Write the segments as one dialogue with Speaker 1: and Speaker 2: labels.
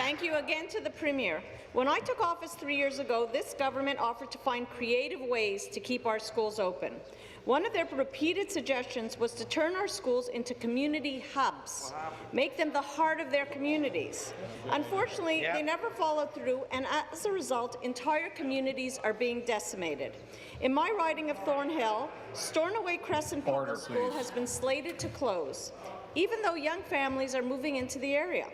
Speaker 1: Thank you again to the Premier. When I took office 3 years ago, this government offered to find creative ways to keep our schools open. One of their repeated suggestions was to turn our schools into community hubs, make them the heart of their communities. Unfortunately, they never followed through, and as a result, entire communities are being decimated. In my riding of Thornhill, Stornoway Crescent Public School has been slated to close, even though young families are moving into the area.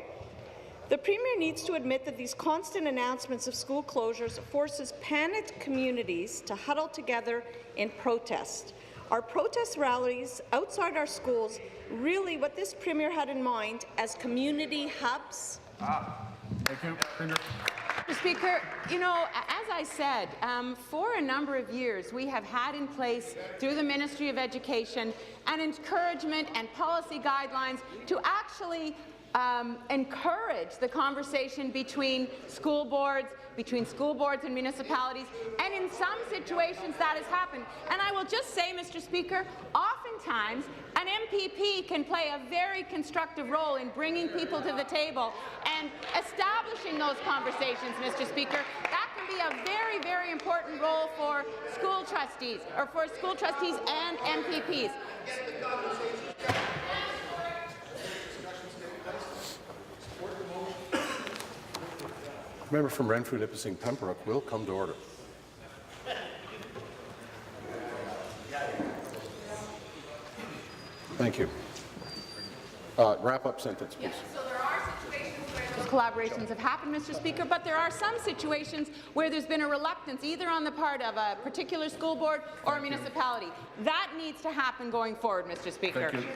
Speaker 1: The Premier needs to admit that these constant announcements of school closures forces panicked communities to huddle together in protest. Are protest rallies outside our schools really what this Premier had in mind as community hubs?
Speaker 2: Thank you. Premier.
Speaker 3: Mr. Speaker, you know, as I said, for a number of years we have had in place through the Ministry of Education an encouragement and policy guidelines to actually encourage the conversation between school boards and municipalities, and in some situations that has happened. And I will just say, Mr. Speaker, oftentimes an MPP can play a very constructive role in bringing people to the table and establishing those conversations, Mr. Speaker. That can be a very, very important role for school trustees, or for school trustees and MPPs.
Speaker 2: Member from Renfrew, Nipissing, Pembroke will come to order. Thank you. Wrap up sentence, please.
Speaker 3: Yes. So there are situations where those collaborations have happened, Mr. Speaker, but there are some situations where there's been a reluctance either on the part of a particular school board or a municipality. That needs to happen going forward, Mr. Speaker.
Speaker 2: Thank you.